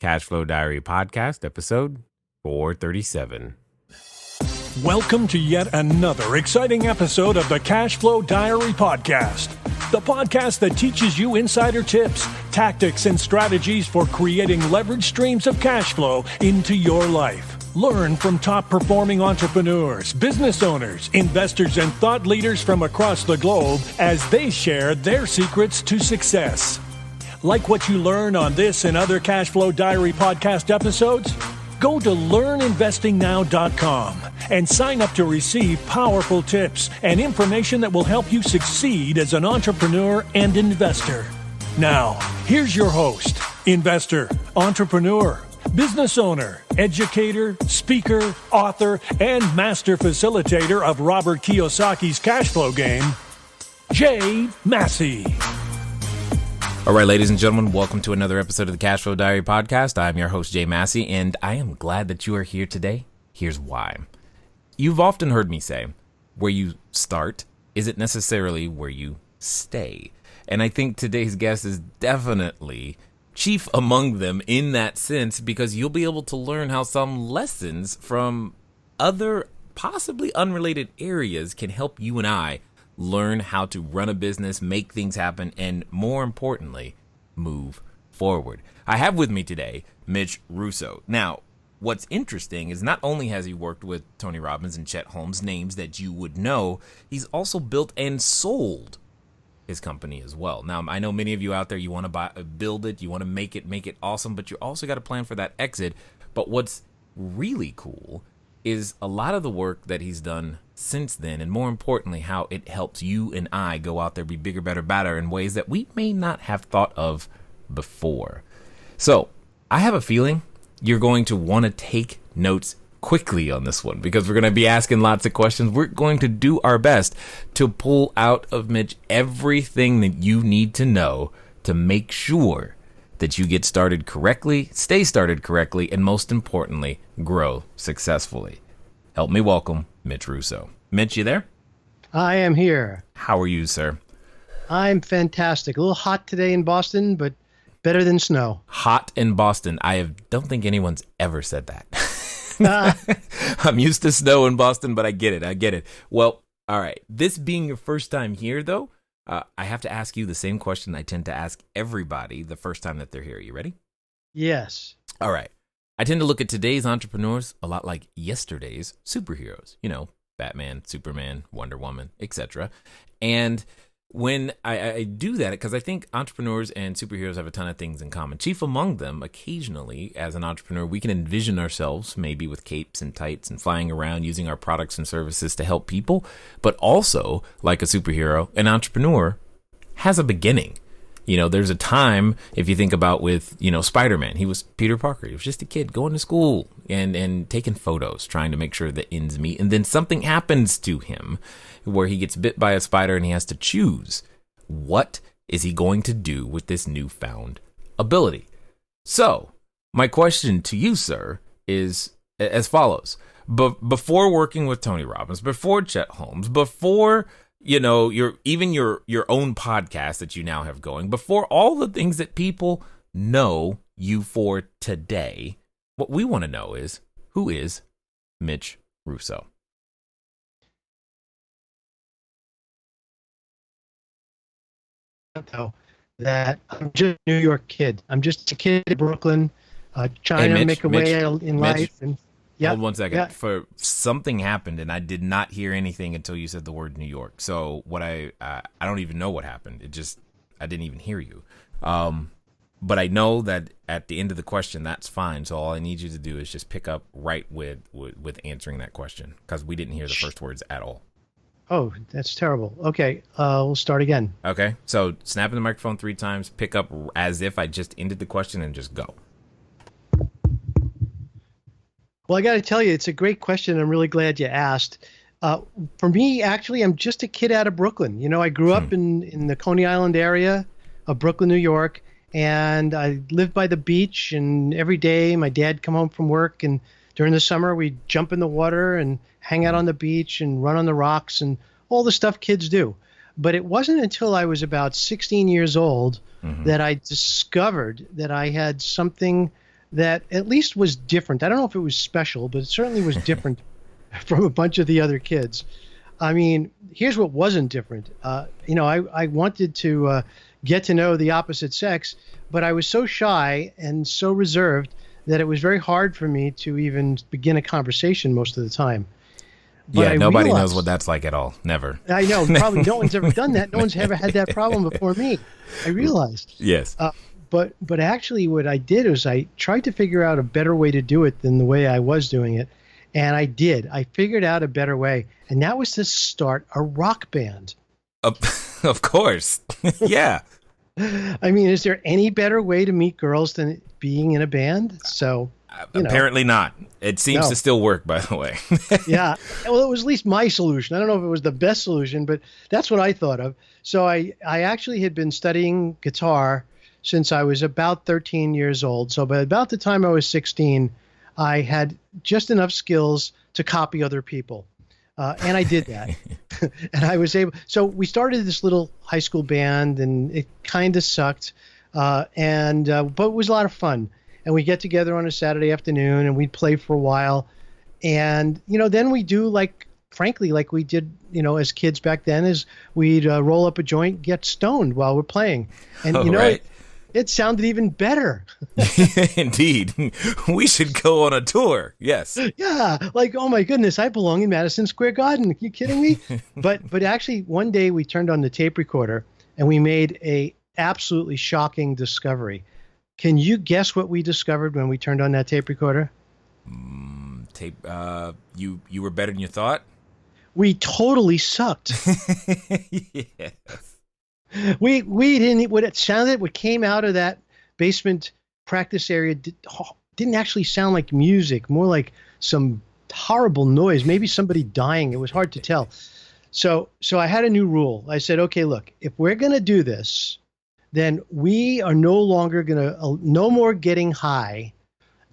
Cash Flow Diary Podcast, episode 437. Welcome to yet another exciting episode of the Cash Flow Diary Podcast, the podcast that teaches you insider tips, tactics, and strategies for creating leverage streams of cash flow into your life. Learn from top-performing entrepreneurs, business owners, investors, and thought leaders from across the globe as they share their secrets to success. Like what you learn on this and other Cash Flow Diary Podcast episodes? Go to learninvestingnow.com and sign up to receive powerful tips and information that will help you succeed as an entrepreneur and investor. Now, here's your host, investor, entrepreneur, business owner, educator, speaker, author, and master facilitator of Robert Kiyosaki's cash flow game, Jay Massey. All right, ladies and gentlemen, welcome to another episode of the Cash Flow Diary Podcast. I'm your host, Jay Massey, and I am glad that you are here today. Here's why. You've often heard me say, where you start isn't necessarily where you stay. And I think today's guest is definitely chief among them in that sense, because you'll be able to learn how some lessons from other possibly unrelated areas can help you and I learn how to run a business, make things happen, and more importantly, move forward. I have with me today Mitch Russo. Now, what's interesting is not only has he worked with Tony Robbins and Chet Holmes, names that you would know, he's also built and sold his company as well. Now, I know many of you out there, you want to build it, you want to make it awesome, but you also got to plan for that exit. But what's really cool is a lot of the work that he's done since then, and more importantly, how it helps you and I go out there, be bigger, better, badder in ways that we may not have thought of before. So I have a feeling you're going to want to take notes quickly on this one, because we're going to be asking lots of questions. We're going to do our best to pull out of Mitch everything that you need to know to make sure that you get started correctly, stay started correctly, and most importantly, grow successfully. Help me welcome Mitch Russo. Mitch, you there? I am here. How are you, sir? I'm fantastic. A little hot today in Boston, but better than snow. Hot in Boston. Don't think anyone's ever said that. I'm used to snow in Boston, but I get it. Well, all right. This being your first time here, though, I have to ask you the same question I tend to ask everybody the first time that they're here. You ready? Yes. All right. I tend to look at today's entrepreneurs a lot like yesterday's superheroes. You know, Batman, Superman, Wonder Woman, etc. And when I do that, because I think entrepreneurs and superheroes have a ton of things in common. Chief among them, occasionally, as an entrepreneur, we can envision ourselves maybe with capes and tights and flying around using our products and services to help people. But also, like a superhero, an entrepreneur has a beginning. You know, there's a time, if you think about with, Spider-Man, he was Peter Parker. He was just a kid going to school and taking photos, trying to make sure the ends meet. And then something happens to him where he gets bit by a spider and he has to choose. What is he going to do with this newfound ability? So my question to you, sir, is as follows. Before working with Tony Robbins, before Chet Holmes, before your own podcast that you now have going, before all the things that people know you for today, what we want to know is, who is Mitch Russo? That I'm just a New York kid. I'm just a kid in Brooklyn, trying to make a way in life. And hold one second. Yeah. For something happened, and I did not hear anything until you said the word New York. So what I don't even know what happened. I didn't even hear you. But I know that at the end of the question, that's fine. So all I need you to do is just pick up right with answering that question, because we didn't hear the first words at all. Oh, that's terrible. Okay, we'll start again. Okay, so snap in the microphone 3 times, pick up as if I just ended the question, and just go. Well, I got to tell you, it's a great question. I'm really glad you asked. For me, actually, I'm just a kid out of Brooklyn. I grew up in the Coney Island area of Brooklyn, New York, and I lived by the beach. And every day, my dad come home from work, and during the summer, we'd jump in the water and hang out on the beach and run on the rocks and all the stuff kids do. But it wasn't until I was about 16 years old that I discovered that I had something that at least was different. I don't know if it was special, but it certainly was different from a bunch of the other kids. I mean, here's what wasn't different. I wanted to get to know the opposite sex, but I was so shy and so reserved that it was very hard for me to even begin a conversation most of the time. But nobody knows what that's like at all. Never. I know. Probably no one's ever done that. No one's ever had that problem before me. I realized. Yes. But actually what I did was I tried to figure out a better way to do it than the way I was doing it. And I did. I figured out a better way. And that was to start a rock band. Of course. Yeah. I mean, is there any better way to meet girls than being in a band? So apparently not. It seems to still work, by the way. Yeah. Well, it was at least my solution. I don't know if it was the best solution, but that's what I thought of. So I actually had been studying guitar since I was about 13 years old. So by about the time I was 16, I had just enough skills to copy other people. And I did that. And I was able. So we started this little high school band, and it kind of sucked. But it was a lot of fun. And we get together on a Saturday afternoon, and we'd play for a while. And, then we do frankly, like we did, as kids back then, is we'd roll up a joint, get stoned while we're playing. And, right. It sounded even better. Indeed. We should go on a tour. Yes. Yeah. Like, oh my goodness, I belong in Madison Square Garden. Are you kidding me? But actually one day we turned on the tape recorder and we made a absolutely shocking discovery. Can you guess what we discovered when we turned on that tape recorder? You were better than you thought? We totally sucked. Yes. We didn't. What came out of that basement practice area didn't actually sound like music. More like some horrible noise. Maybe somebody dying. It was hard to tell. So I had a new rule. I said, okay, look, if we're gonna do this, then we are no longer gonna no more getting high.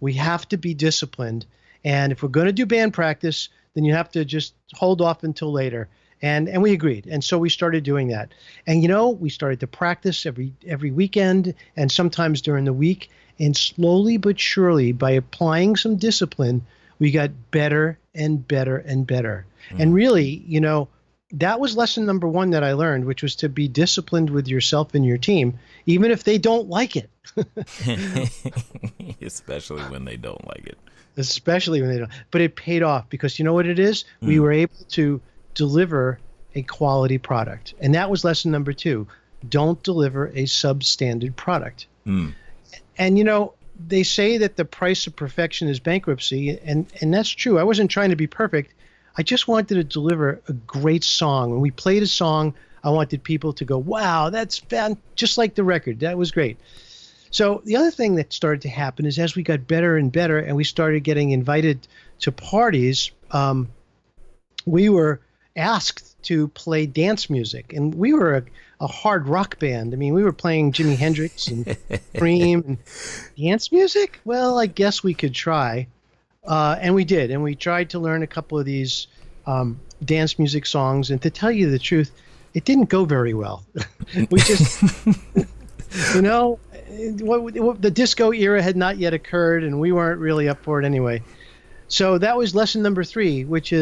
We have to be disciplined. And if we're gonna do band practice, then you have to just hold off until later. And we agreed. And so we started doing that. And, we started to practice every weekend and sometimes during the week. And slowly but surely, by applying some discipline, we got better and better and better. And really, that was lesson number one that I learned, which was to be disciplined with yourself and your team, even if they don't like it. Especially when they don't like it. Especially when they don't. But it paid off because you know what it is? We were able to deliver a quality product. And that was lesson number two. Don't deliver a substandard product. And, they say that the price of perfection is bankruptcy. And that's true. I wasn't trying to be perfect. I just wanted to deliver a great song. When we played a song, I wanted people to go, wow, that's just like the record. That was great. So the other thing that started to happen is as we got better and better and we started getting invited to parties, we were asked to play dance music. And we were a hard rock band. I mean, we were playing Jimi Hendrix and Cream and dance music. Well, I guess we could try. And we did. And we tried to learn a couple of these dance music songs. And to tell you the truth, it didn't go very well. We just, the disco era had not yet occurred and we weren't really up for it anyway. So that was lesson number three, which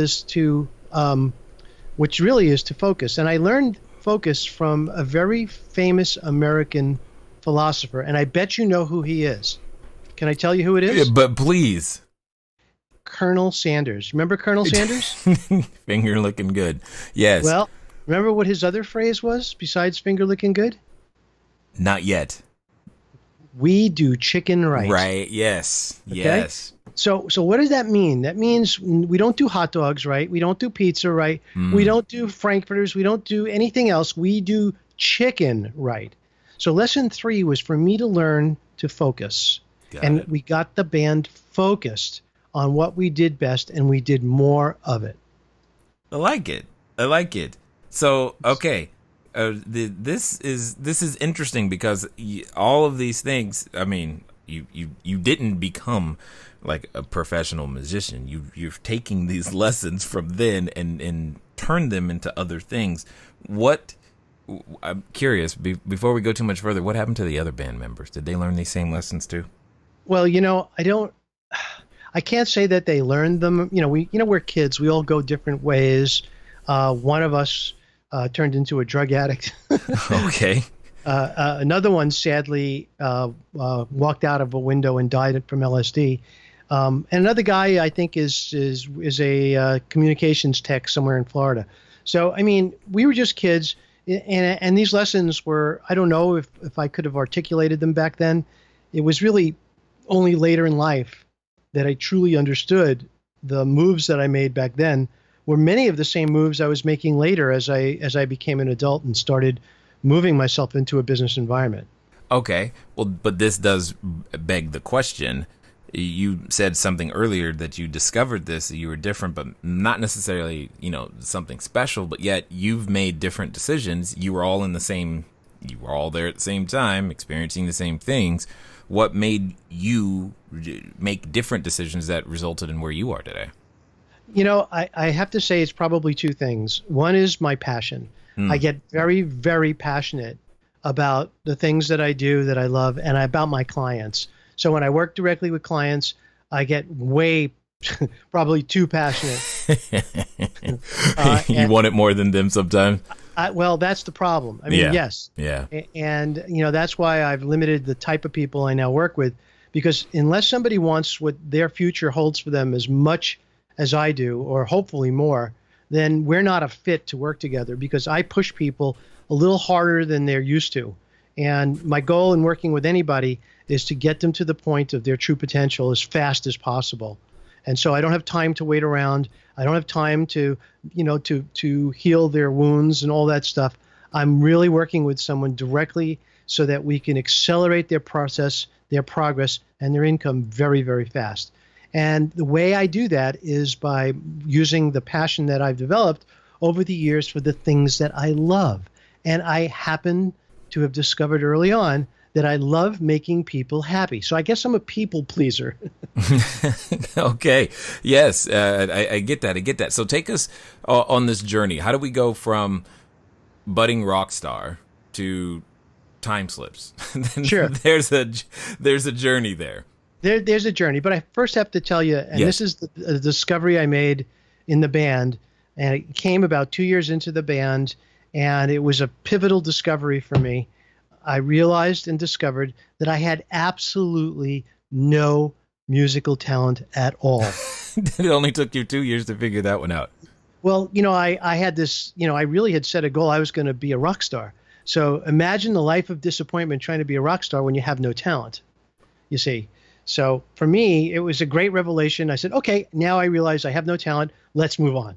really is to focus. And I learned focus from a very famous American philosopher. And I bet you know who he is. Can I tell you who it is? Yeah, but please. Colonel Sanders. Remember Colonel Sanders? Finger looking good. Yes. Well, remember what his other phrase was besides finger looking good? Not yet. We do chicken right. Right. Yes. Okay? Yes. So what does that mean? That means we don't do hot dogs right. We don't do pizza right. We don't do frankfurters. We don't do anything else. We do chicken right. So lesson 3 was for me to learn to focus. We got the band focused on what we did best, and we did more of it. I like it. So, okay. This is interesting because all of these things, I mean, you didn't become like a professional musician. You're taking these lessons from then and turn them into other things. I'm curious, before we go too much further, what happened to the other band members? Did they learn these same lessons too? Well, I can't say that they learned them. We're kids. We all go different ways. One of us turned into a drug addict. Okay. Another one, sadly, walked out of a window and died from LSD. And another guy, I think, is a communications tech somewhere in Florida. So, I mean, we were just kids, and these lessons were, I don't know if I could have articulated them back then. It was really only later in life that I truly understood the moves that I made back then were many of the same moves I was making later as I became an adult and started moving myself into a business environment. Okay. Well, but this does beg the question. You said something earlier that you discovered this, that you were different, but not necessarily, something special, but yet you've made different decisions. You were all there at the same time, experiencing the same things. What made you make different decisions that resulted in where you are today? I have to say it's probably two things. One is my passion. I get very, very passionate about the things that I do that I love and about my clients. So when I work directly with clients, I get way, probably too passionate. You want it more than them sometimes? Well, that's the problem. I mean, Yeah. yes. Yeah. And, that's why I've limited the type of people I now work with, because unless somebody wants what their future holds for them as much as I do, or hopefully more, then we're not a fit to work together, because I push people a little harder than they're used to. And my goal in working with anybody is to get them to the point of their true potential as fast as possible. And so I don't have time to wait around. I don't have time to heal their wounds and all that stuff. I'm really working with someone directly so that we can accelerate their process, their progress, and their income very, very fast. And the way I do that is by using the passion that I've developed over the years for the things that I love. And I happen to have discovered early on that I love making people happy. So I guess I'm a people pleaser. Okay. Yes. I get that. I get that. So take us on this journey. How do we go from budding rock star to time slips? Sure. There's a journey there. There's a journey, but I first have to tell you, and Yes. this is the discovery I made in the band, and it came about 2 years into the band, and it was a pivotal discovery for me. I realized and discovered that I had absolutely no musical talent at all. It only took you 2 years to figure that one out. Well, I had this, I really had set a goal. I was going to be a rock star. So imagine the life of disappointment trying to be a rock star when you have no talent, you see. So for me, it was a great revelation. I said, okay, now I realize I have no talent. Let's move on.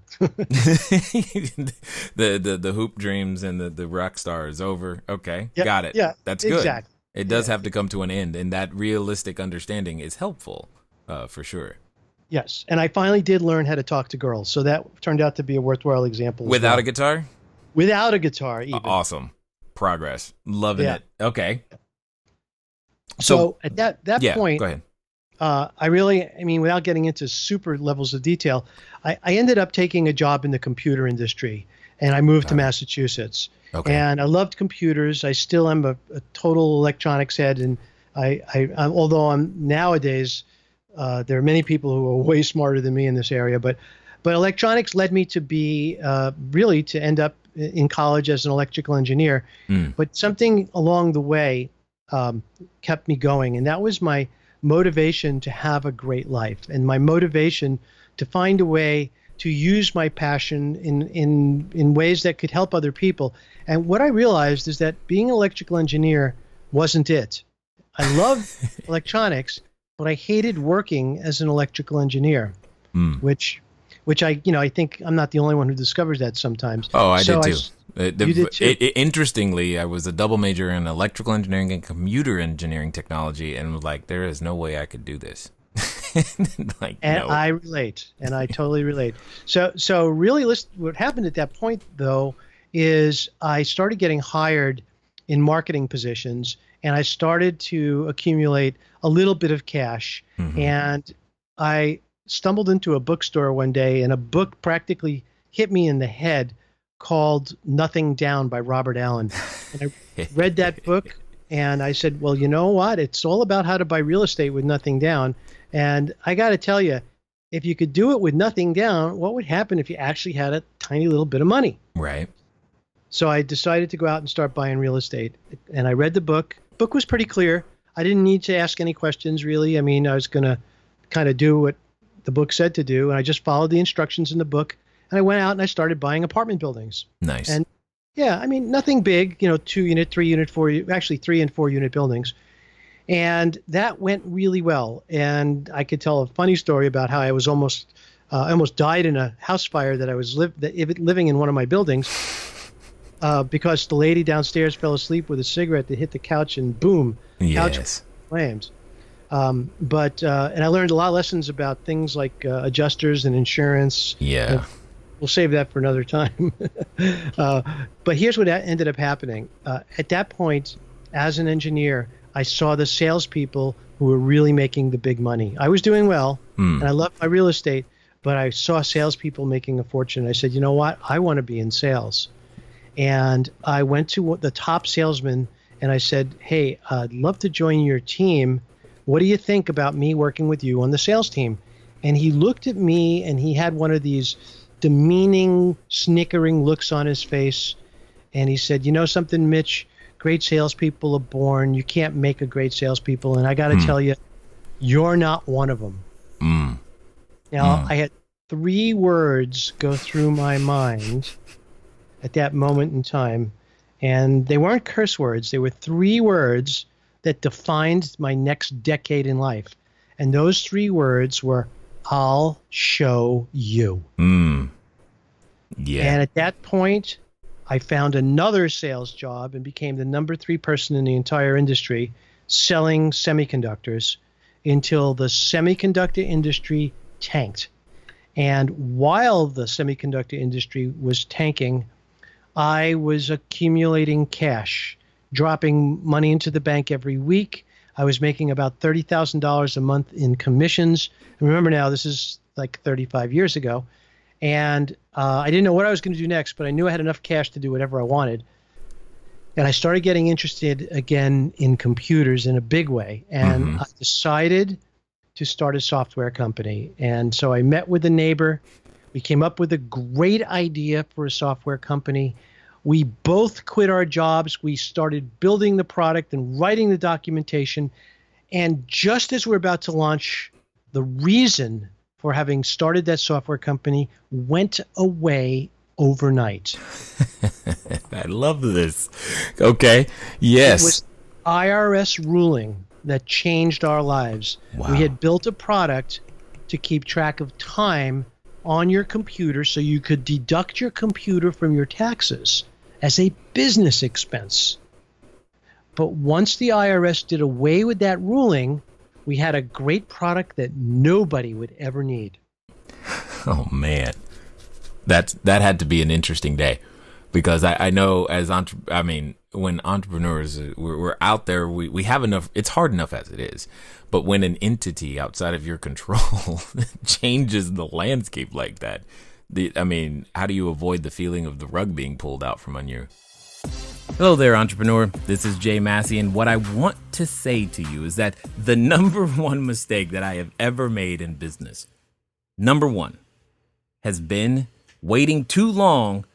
the hoop dreams and the rock star is over. Okay, Yeah, got it. yeah, That's good. exactly. It does have to come to an end, and that realistic understanding is helpful, for sure. Yes. And I finally did learn how to talk to girls. So that turned out to be a worthwhile example. as Without well. a guitar? Without a guitar, even. Awesome. Progress. Loving Yeah. it. Okay. So at that Yeah, point, go ahead. without getting into super levels of detail, I ended up taking a job in the computer industry, and I moved to Massachusetts. Okay. And I loved computers. I still am a total electronics head, and although I'm nowadays, there are many people who are way smarter than me in this area, but electronics led me to be really to end up in college as an electrical engineer. But something along the way kept me going, and that was my motivation to have a great life, and my motivation to find a way to use my passion in ways that could help other people. And what I realized is that being an electrical engineer wasn't it. I loved electronics, but I hated working as an electrical engineer, which I think I'm not the only one who discovers that sometimes. Oh, I So did too. You did too? Interestingly, I was a double major in electrical engineering and computer engineering technology, and was like, there is no way I could do this. And no. I relate, and I totally relate. So really, what happened at that point, though, is I started getting hired in marketing positions, and I started to accumulate a little bit of cash. And I stumbled into a bookstore one day, and a book practically hit me in the head called Nothing Down by Robert Allen. And I read that book, And I said, well, you know what? It's all about how to buy real estate with nothing down. And I got to tell you, if you could do it with nothing down, what would happen if you actually had a tiny little bit of money? Right. So I decided to go out and start buying real estate. And I read the book. Book was pretty clear. I didn't need to ask any questions, really. I mean, I was going to kind of do what the book said to do. And I just followed the instructions in the book. And I went out and I started buying apartment buildings. Nice. And yeah, I mean, nothing big, 2-unit, 3-unit, 4, actually 3 and 4 unit buildings. And that went really well. And I could tell a funny story about how I was almost died in a house fire that I was living in one of my buildings because the lady downstairs fell asleep with a cigarette that hit the couch and boom, couch flames. And I learned a lot of lessons about things like adjusters and insurance. Yeah. We'll save that for another time. But here's what ended up happening. At that point, as an engineer, I saw the salespeople who were really making the big money. I was doing well, and I loved my real estate, but I saw salespeople making a fortune. I said, you know what? I want to be in sales. And I went to the top salesman, and I said, hey, I'd love to join your team. What do you think about me working with you on the sales team? And he looked at me, and he had one of these demeaning, snickering looks on his face. And he said, you know something, Mitch? Great salespeople are born. You can't make a great salespeople. And I got to tell you, you're not one of them. Now, I had 3 words go through my mind at that moment in time. And they weren't curse words. They were 3 words that defined my next decade in life. And those 3 words were, I'll show you. Yeah. And at that point, I found another sales job and became the number 3 person in the entire industry selling semiconductors until the semiconductor industry tanked. And while the semiconductor industry was tanking, I was accumulating cash, dropping money into the bank every week. I was making about $30,000 a month in commissions. And remember now, this is like 35 years ago. And I didn't know what I was going to do next, but I knew I had enough cash to do whatever I wanted. And I started getting interested again in computers in a big way. And I decided to start a software company. And so I met with a neighbor. We came up with a great idea for a software company. We both quit our jobs. We started building the product and writing the documentation. And just as we're about to launch, the reason for having started that software company went away overnight. I love this. Okay. Yes. It was IRS ruling that changed our lives. Wow. We had built a product to keep track of time on your computer so you could deduct your computer from your taxes as a business expense. But once the IRS did away with that ruling, we had a great product that nobody would ever need. Oh, man. That had to be an interesting day, because I know when entrepreneurs, we're out there, we have enough. It's hard enough as it is. But when an entity outside of your control changes the landscape like that, how do you avoid the feeling of the rug being pulled out from under you? Hello there, entrepreneur. This is Jay Massey, and what I want to say to you is that the number 1 mistake that I have ever made in business, number 1, has been waiting too long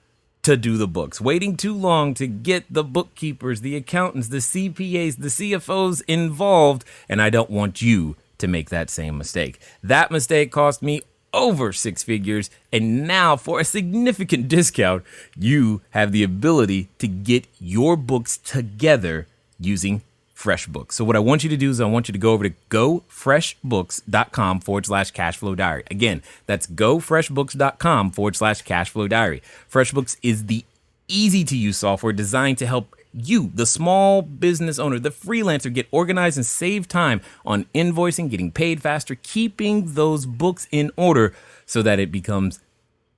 to do the books, waiting too long to get the bookkeepers, the accountants, the CPAs, the CFOs involved, and I don't want you to make that same mistake. That mistake cost me over 6 figures, and now for a significant discount, you have the ability to get your books together using FreshBooks. So what I want you to do is I want you to go over to gofreshbooks.com/cashflow diary. Again, that's gofreshbooks.com/cashflow diary. FreshBooks is the easy to use software designed to help you, the small business owner, the freelancer, get organized and save time on invoicing, getting paid faster, keeping those books in order so that it becomes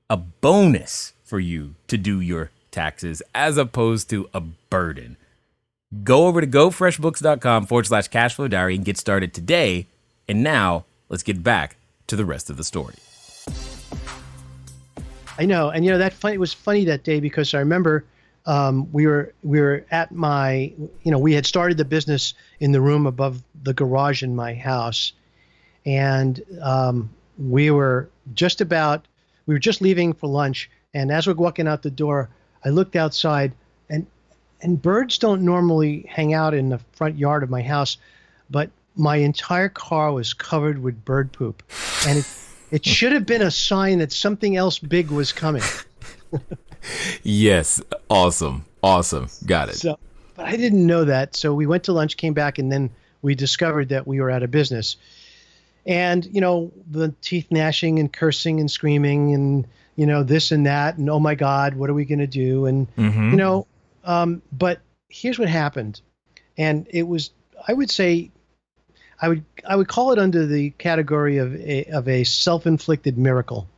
a bonus for you to do your taxes as opposed to a burden. Go over to gofreshbooks.com/cashflow diary and get started today. And now let's get back to the rest of the story. I know. And, it was funny that day because I remember we were at my, we had started the business in the room above the garage in my house, and we were just leaving for lunch. And as we're walking out the door, I looked outside, and birds don't normally hang out in the front yard of my house, but my entire car was covered with bird poop, and it should have been a sign that something else big was coming. Yes. Awesome. Got it. So, but I didn't know that. So we went to lunch, came back, and then we discovered that we were out of business. And, the teeth gnashing and cursing and screaming and, this and that. And, oh, my God, what are we going to do? And, but here's what happened. And it was, I would say, I would call it under the category of a self-inflicted miracle,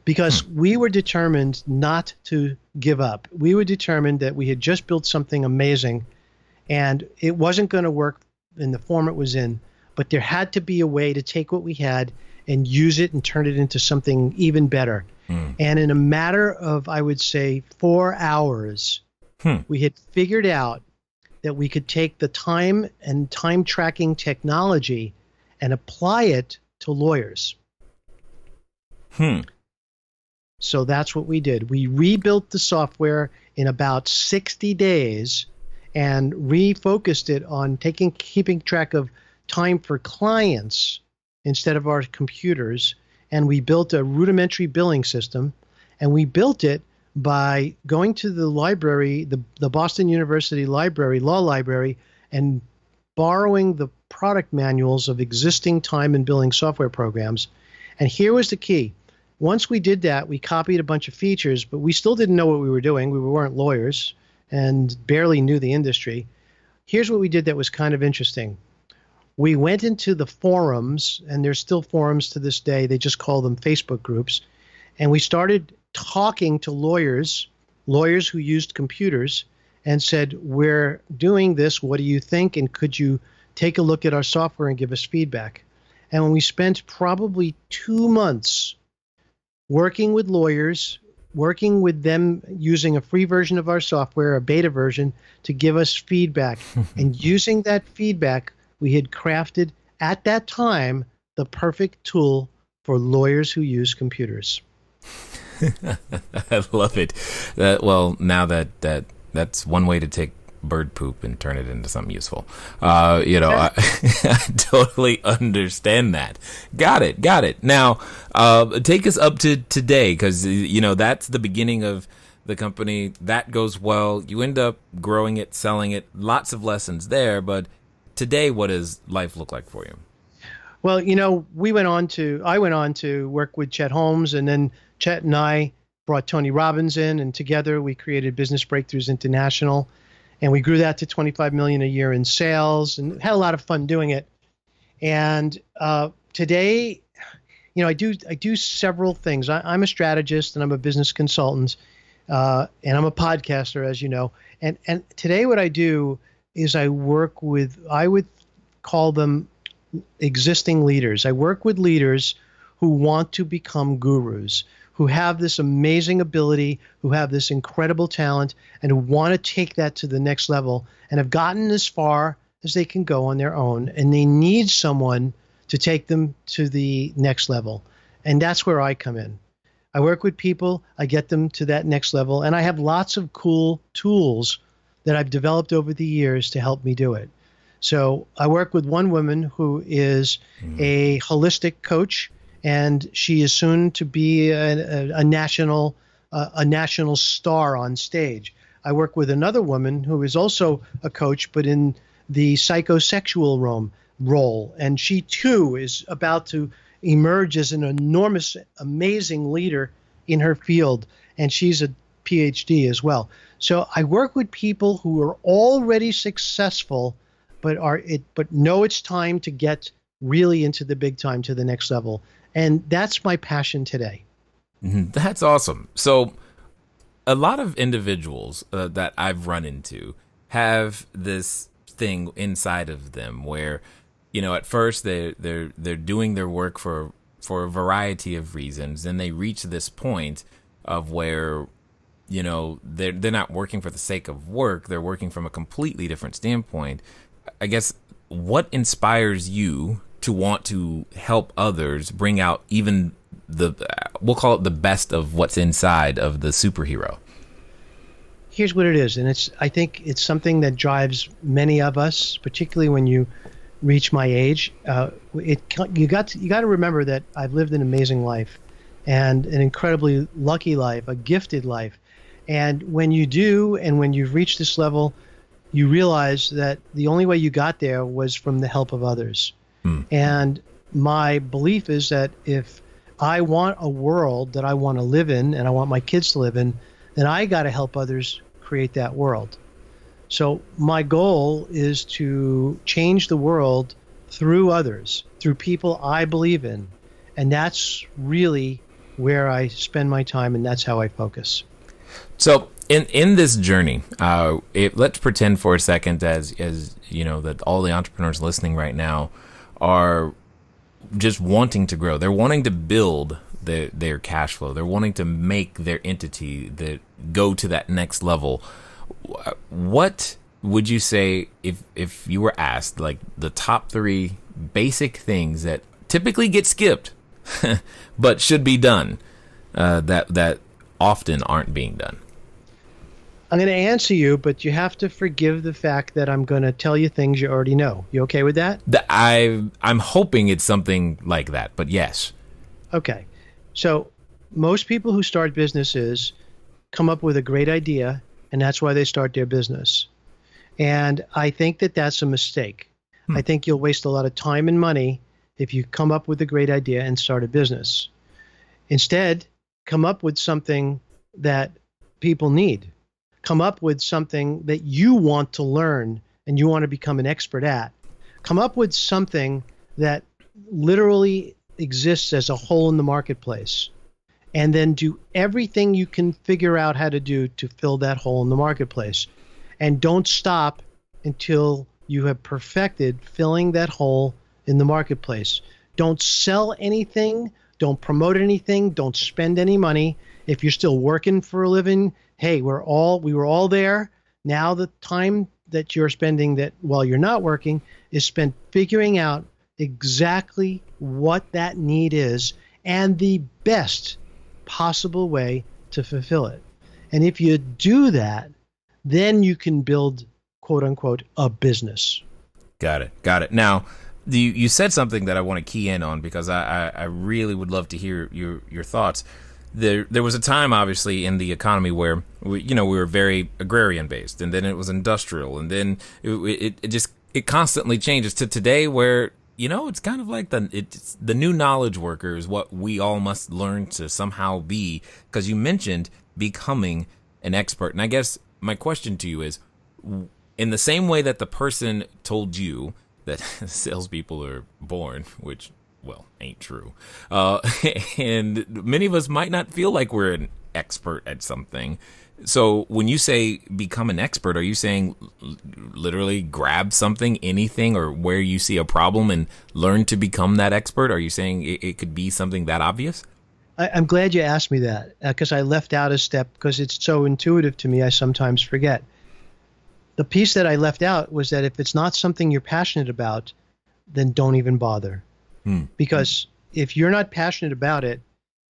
because we were determined not to give up. We were determined that we had just built something amazing, and it wasn't going to work in the form it was in, but there had to be a way to take what we had and use it and turn it into something even better. And in a matter of, I would say, 4 hours, we had figured out that we could take the time and time tracking technology and apply it to lawyers. So that's what we did. We rebuilt the software in about 60 days and refocused it on keeping track of time for clients instead of our computers. And we built a rudimentary billing system, and we built it by going to the library, the Boston University Library, Law Library, and borrowing the product manuals of existing time and billing software programs. And here was the key. Once we did that, we copied a bunch of features, but we still didn't know what we were doing. We weren't lawyers and barely knew the industry. Here's what we did that was kind of interesting. We went into the forums, and there's still forums to this day. They just call them Facebook groups. And we started talking to lawyers who used computers, and said, we're doing this. What do you think? And could you take a look at our software and give us feedback? And when we spent probably 2 months working with lawyers, working with them using a free version of our software, a beta version, to give us feedback. And using that feedback, we had crafted at that time the perfect tool for lawyers who use computers. I love it. Now that's one way to take bird poop and turn it into something useful. I totally understand that. Got it. Now, take us up to today, because that's the beginning of the company. That goes well. You end up growing it, selling it. Lots of lessons there. But today, what does life look like for you? Well, I went on to work with Chet Holmes, and then Chet and I brought Tony Robbins in, and together we created Business Breakthroughs International, and we grew that to $25 million a year in sales, and had a lot of fun doing it. And today, I do several things. I'm a strategist, and I'm a business consultant, and I'm a podcaster, as you know. And today, what I do is I would call them existing leaders. I work with leaders who want to become gurus, who have this amazing ability, who have this incredible talent, and who want to take that to the next level, and have gotten as far as they can go on their own. And they need someone to take them to the next level. And that's where I come in. I work with people, I get them to that next level, and I have lots of cool tools that I've developed over the years to help me do it. So I work with one woman who is a holistic coach, and she is soon to be a national star on stage. I work with another woman who is also a coach, but in the psychosexual role, and she too is about to emerge as an enormous, amazing leader in her field, and she's a PhD as well. So I work with people who are already successful, but know it's time to get really into the big time, to the next level. And that's my passion today. That's awesome. So a lot of individuals that I've run into have this thing inside of them where, at first they're doing their work for a variety of reasons, and they reach this point of where they're not working for the sake of work. They're working from a completely different standpoint. I guess, what inspires you to want to help others bring out even we'll call it the best of what's inside of the superhero? Here's what it is, and I think it's something that drives many of us, particularly when you reach my age. You got to remember that I've lived an amazing life, and an incredibly lucky life, a gifted life. And when you do, and when you've reached this level, you realize that the only way you got there was from the help of others. And my belief is that if I want a world that I want to live in, and I want my kids to live in, then I got to help others create that world. So my goal is to change the world through others, through people I believe in. And that's really where I spend my time, and that's how I focus. So in this journey, let's pretend for a second, as you know, that all the entrepreneurs listening right now are just wanting to grow. They're wanting to build their cash flow. They're wanting to make their entity that go to that next level. What would you say if you were asked, like, the top 3 basic things that typically get skipped but should be done, that often aren't being done? I'm going to answer you, but you have to forgive the fact that I'm going to tell you things you already know. You okay with that? I'm hoping it's something like that, but yes. Okay. So most people who start businesses come up with a great idea, and that's why they start their business. And I think that that's a mistake. I think you'll waste a lot of time and money if you come up with a great idea and start a business. Instead, come up with something that people need. Come up with something that you want to learn and you want to become an expert at. Come up with something that literally exists as a hole in the marketplace, and then do everything you can figure out how to do to fill that hole in the marketplace. And don't stop until you have perfected filling that hole in the marketplace. Don't sell anything. Don't promote anything. Don't spend any money. If you're still working for a living, hey, we were all there. Now the time that you're spending that while you're not working is spent figuring out exactly what that need is and the best possible way to fulfill it. And if you do that, then you can build, quote unquote, a business. Got it. Now, you said something that I want to key in on, because I really would love to hear your thoughts. There was a time, obviously, in the economy where we were very agrarian based, and then it was industrial, and then it constantly changes to today, where it's kind of like the new knowledge worker is what we all must learn to somehow be. Because you mentioned becoming an expert, and I guess my question to you is, in the same way that the person told you that salespeople are born, which, well, ain't true. And many of us might not feel like we're an expert at something. So when you say become an expert, are you saying literally grab something, anything, or where you see a problem and learn to become that expert? Are you saying it could be something that obvious? I'm glad you asked me that, because I left out a step, because it's so intuitive to me, I sometimes forget. The piece that I left out was that if it's not something you're passionate about, then don't even bother. Because if you're not passionate about it,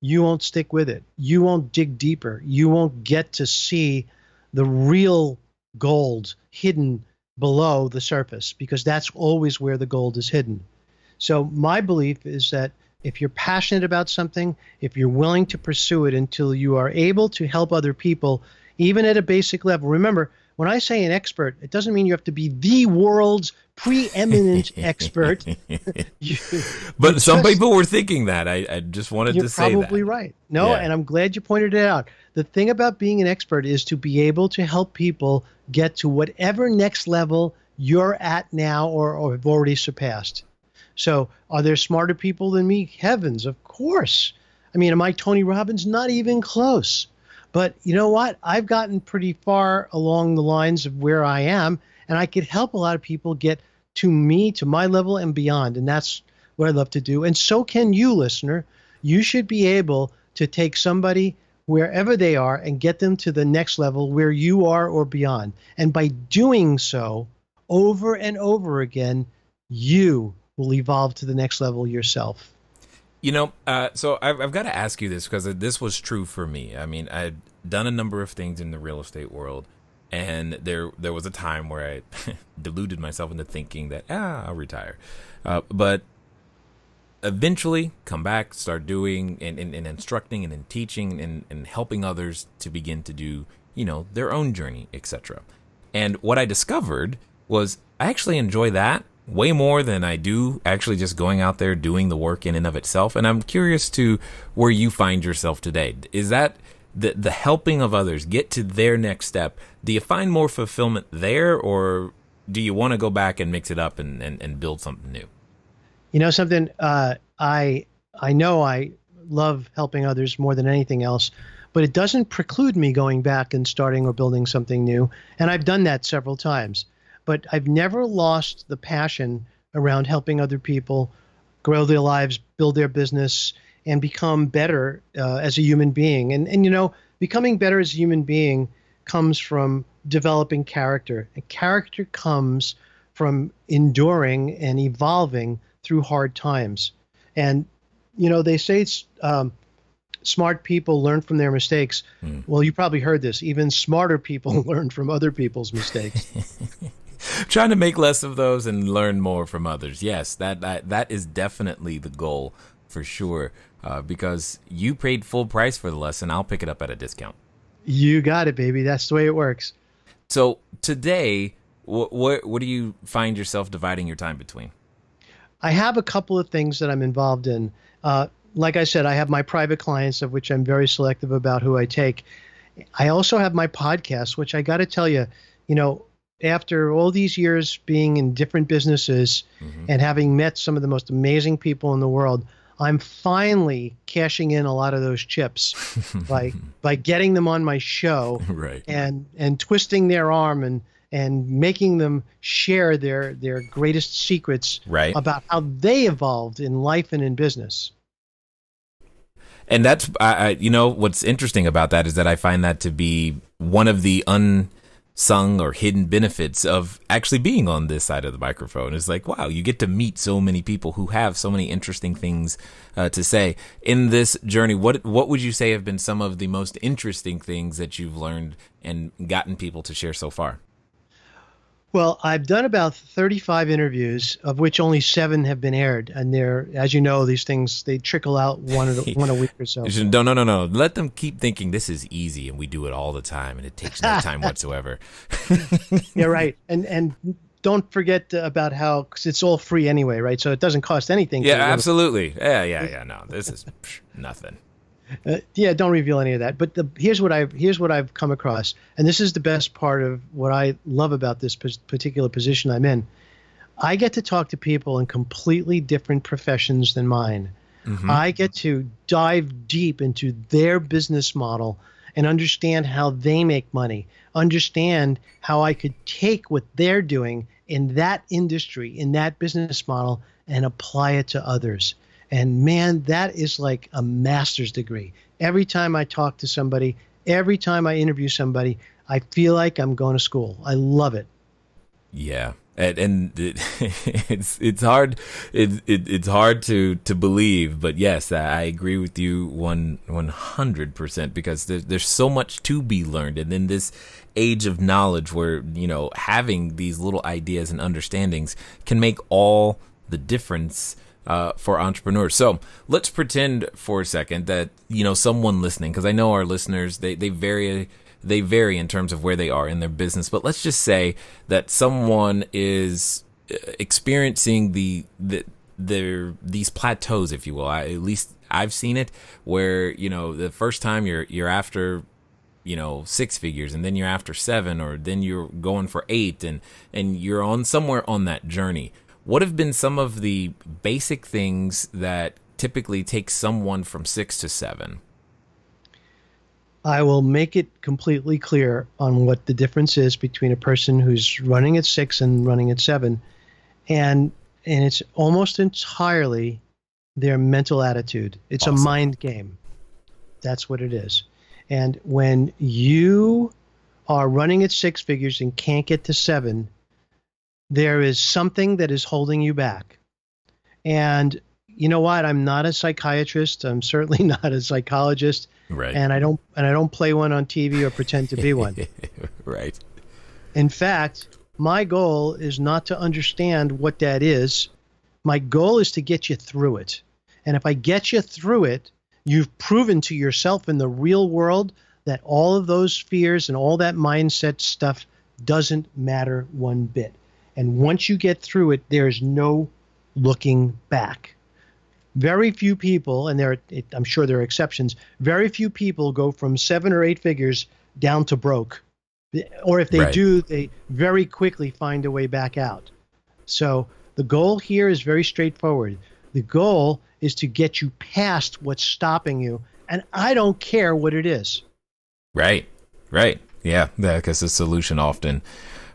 you won't stick with it. You won't dig deeper. You won't get to see the real gold hidden below the surface, because that's always where the gold is hidden. So my belief is that if you're passionate about something, if you're willing to pursue it until you are able to help other people, even at a basic level. Remember, when I say an expert, it doesn't mean you have to be the world's preeminent expert. But some people were thinking that. I just wanted to say that. You're probably right. No, yeah. And I'm glad you pointed it out. The thing about being an expert is to be able to help people get to whatever next level you're at now or have already surpassed. So are there smarter people than me? Heavens, of course. I mean, am I Tony Robbins? Not even close. But you know what? I've gotten pretty far along the lines of where I am, and I could help a lot of people get to me, to my level and beyond. And that's what I love to do. And so can you, listener. You should be able to take somebody wherever they are and get them to the next level where you are or beyond. And by doing so over and over again, you will evolve to the next level yourself. So I've got to ask you this because this was true for me. I mean, I'd done a number of things in the real estate world, and there was a time where I deluded myself into thinking that, I'll retire. But eventually come back, start doing and instructing and in teaching and helping others to begin to do, their own journey, etc. And what I discovered was I actually enjoy that way more than I do actually just going out there doing the work in and of itself. And I'm curious to where you find yourself today. Is that the helping of others get to their next step? Do you find more fulfillment there, or do you want to go back and mix it up and build something new? You know something, I know I love helping others more than anything else, but it doesn't preclude me going back and starting or building something new. And I've done that several times. But I've never lost the passion around helping other people grow their lives, build their business, and become better as a human being. And becoming better as a human being comes from developing character. And character comes from enduring and evolving through hard times. And, they say smart people learn from their mistakes. Well, you probably heard this. Even smarter people learn from other people's mistakes. Trying to make less of those and learn more from others. Yes, that is definitely the goal for sure. Because you paid full price for the lesson, I'll pick it up at a discount. You got it, baby. That's the way it works. So today, what do you find yourself dividing your time between? I have a couple of things that I'm involved in. Like I said, I have my private clients, of which I'm very selective about who I take. I also have my podcast, which I got to tell you, after all these years being in different businesses and having met some of the most amazing people in the world, I'm finally cashing in a lot of those chips by getting them on my show, right, and twisting their arm and making them share their greatest secrets, right, about how they evolved in life and in business. And that's, what's interesting about that is that I find that to be one of the unsung or hidden benefits of actually being on this side of the microphone. It's like, wow, you get to meet so many people who have so many interesting things to say in this journey. What would you say have been some of the most interesting things that you've learned and gotten people to share so far? Well, I've done about 35 interviews, of which only 7 have been aired. And they're, as you know, these things, they trickle out one a week or so. No. Let them keep thinking this is easy and we do it all the time and it takes no time whatsoever. Yeah, right. And don't forget about how, because it's all free anyway, right? So it doesn't cost anything. Yeah, absolutely. Yeah. No, this is nothing. Yeah, don't reveal any of that. But here's what I've come across, and this is the best part of what I love about this particular position I'm in. I get to talk to people in completely different professions than mine. I get to dive deep into their business model and understand how they make money, understand how I could take what they're doing in that industry, in that business model, and apply it to others. And man, that is like a master's degree. Every time I talk to somebody, every time I interview somebody, I feel like I'm going to school. I love it. Yeah. And it's hard. It's hard to believe, but yes, I agree with you 100% because there's so much to be learned, and in this age of knowledge, where having these little ideas and understandings can make all the difference for entrepreneurs. So let's pretend for a second that someone listening, because I know our listeners they vary in terms of where they are in their business, but let's just say that someone is experiencing these plateaus, if you will. At least I've seen it, where the first time you're after 6 figures, and then you're after 7, or then you're going for 8, and you're on somewhere on that journey. What have been some of the basic things that typically take someone from 6 to 7? I will make it completely clear on what the difference is between a person who's running at 6 and running at 7. And it's almost entirely their mental attitude. It's awesome. A mind game. That's what it is. And when you are running at six figures and can't get to seven, there is something that is holding you back. And you know what? I'm not a psychiatrist. I'm certainly not a psychologist. Right. And I don't play one on TV or pretend to be one. Right. In fact, my goal is not to understand what that is. My goal is to get you through it. And if I get you through it, you've proven to yourself in the real world that all of those fears and all that mindset stuff doesn't matter one bit. And once you get through it, there's no looking back. Very few people, and I'm sure there are exceptions, very few people go from 7 or 8 figures down to broke. Or if they do, they very quickly find a way back out. So the goal here is very straightforward. The goal is to get you past what's stopping you, and I don't care what it is. Right. Yeah, because the solution often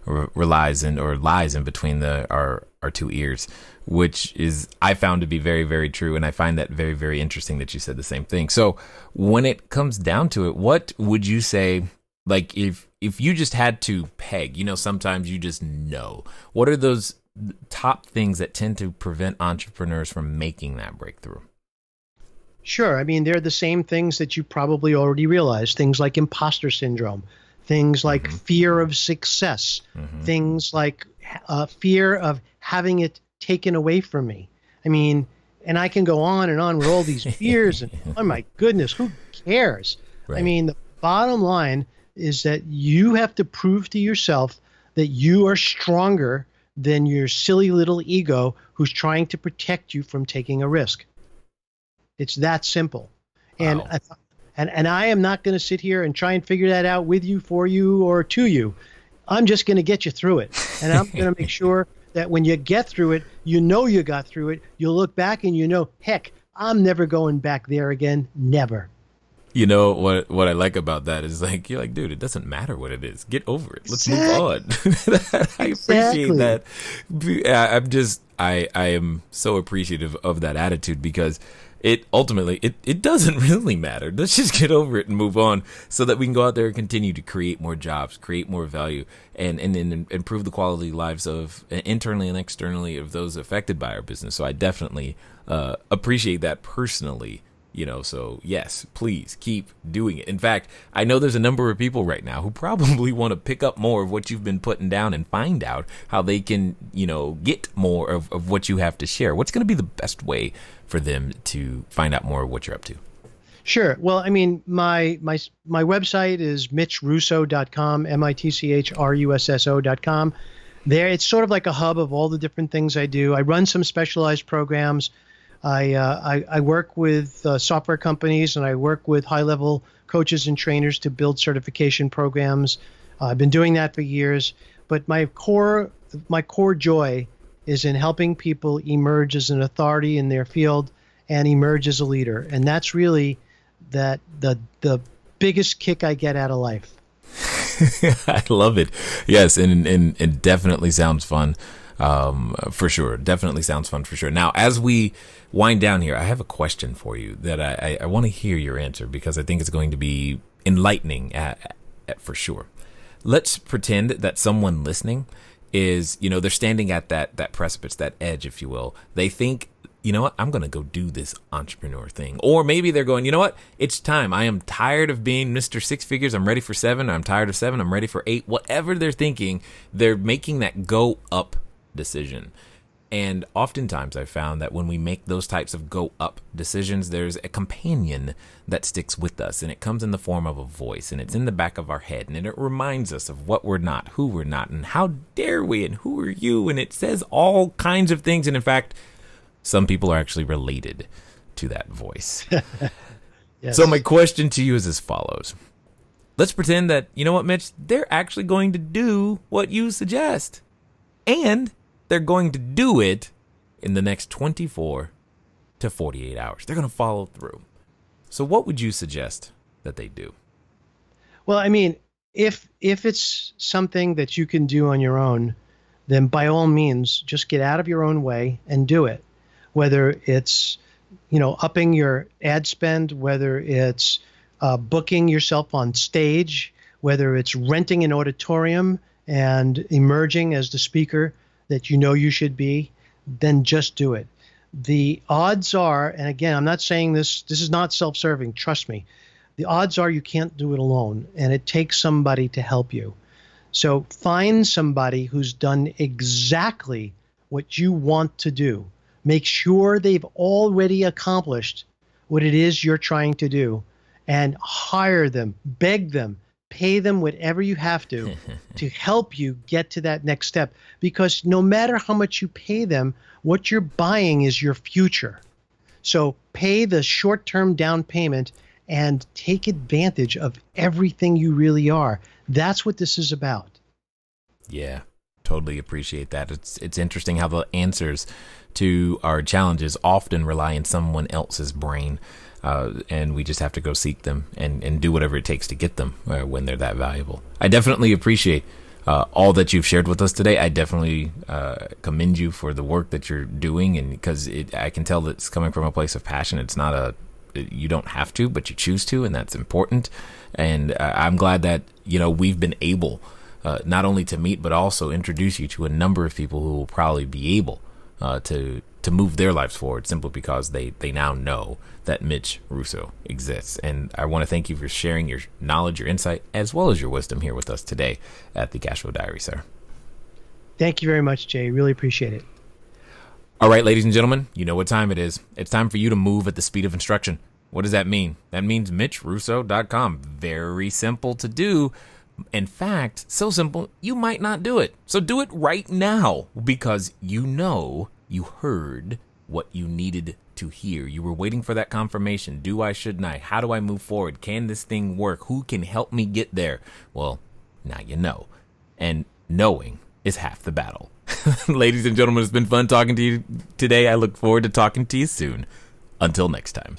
lies in between our two ears, which is I found to be very, very true. And I find that very, very interesting that you said the same thing. So when it comes down to it, what would you say, like if you just had to peg, sometimes you just know, what are those top things that tend to prevent entrepreneurs from making that breakthrough? Sure. I mean, they're the same things that you probably already realize. Things like imposter syndrome, things like fear of success, things like fear of having it taken away from me. I mean, and I can go on and on with all these fears and oh my goodness, who cares? Right. I mean, the bottom line is that you have to prove to yourself that you are stronger than your silly little ego who's trying to protect you from taking a risk. It's that simple. Wow. And I am not going to sit here and try and figure that out with you, for you, or to you. I'm just going to get you through it. And I'm going to make sure that when you get through it, you know you got through it. You'll look back and heck, I'm never going back there again. Never. You know what I like about that is like, you're like, dude, it doesn't matter what it is. Get over it. Let's move on. I appreciate that. I am so appreciative of that attitude because it ultimately, it doesn't really matter. Let's just get over it and move on so that we can go out there and continue to create more jobs, create more value, and improve the quality of lives of internally and externally of those affected by our business. So I definitely appreciate that personally. So yes, please keep doing it. In fact, I know there's a number of people right now who probably want to pick up more of what you've been putting down and find out how they can, get more of what you have to share. What's going to be the best way for them to find out more of what you're up to? Sure. Well, I mean, my website is mitchrusso.com, mitchrusso.com. There, it's sort of like a hub of all the different things I do. I run some specialized programs. I work with software companies, and I work with high-level coaches and trainers to build certification programs. I've been doing that for years, but my core joy is in helping people emerge as an authority in their field and emerge as a leader, and that's really the biggest kick I get out of life. I love it. Yes, and it definitely sounds fun. For sure. Definitely sounds fun for sure. Now, as we wind down here, I have a question for you that I want to hear your answer because I think it's going to be enlightening for sure. Let's pretend that someone listening is, they're standing at that precipice, that edge, if you will. They think, you know what, I'm going to go do this entrepreneur thing. Or maybe they're going, you know what, it's time. I am tired of being Mr. Six Figures. I'm ready for 7. I'm tired of 7. I'm ready for 8. Whatever they're thinking, they're making that go up decision. And oftentimes I've found that when we make those types of go up decisions, there's a companion that sticks with us, and it comes in the form of a voice, and it's in the back of our head, and it reminds us of what we're not, who we're not, and how dare we, and who are you, and it says all kinds of things. And in fact, some people are actually related to that voice. Yes. So my question to you is as follows. Let's pretend that, you know what, Mitch, they're actually going to do what you suggest. And they're going to do it in the next 24 to 48 hours. They're going to follow through. So what would you suggest that they do? Well, I mean, if it's something that you can do on your own, then by all means, just get out of your own way and do it. Whether it's, upping your ad spend, whether it's booking yourself on stage, whether it's renting an auditorium and emerging as the speaker that you know you should be, then just do it. The odds are, and again, I'm not saying this is not self-serving, trust me. The odds are you can't do it alone, and it takes somebody to help you. So find somebody who's done exactly what you want to do. Make sure they've already accomplished what it is you're trying to do, and hire them, beg them, pay them whatever you have to help you get to that next step. Because no matter how much you pay them, what you're buying is your future. So pay the short-term down payment and take advantage of everything you really are. That's what this is about. Yeah, totally appreciate that. It's interesting how the answers to our challenges often rely on someone else's brain. And we just have to go seek them and do whatever it takes to get them when they're that valuable. I definitely appreciate all that you've shared with us today. I definitely commend you for the work that you're doing, and because I can tell that it's coming from a place of passion. It's not you don't have to, but you choose to, and that's important. And I'm glad that we've been able not only to meet, but also introduce you to a number of people who will probably be able to move their lives forward simply because they now know that Mitch Russo exists. And I want to thank you for sharing your knowledge, your insight, as well as your wisdom here with us today at the Cashflow Diary, sir. Thank you very much, Jay. Really appreciate it. All right, ladies and gentlemen, you know what time it is. It's time for you to move at the speed of instruction. What does that mean? That means MitchRusso.com. Very simple to do. In fact, so simple, you might not do it. So do it right now, because you heard what you needed to hear. You were waiting for that confirmation. Do I, shouldn't I? How do I move forward? Can this thing work? Who can help me get there? Well, now you know. And knowing is half the battle. Ladies and gentlemen, it's been fun talking to you today. I look forward to talking to you soon. Until next time.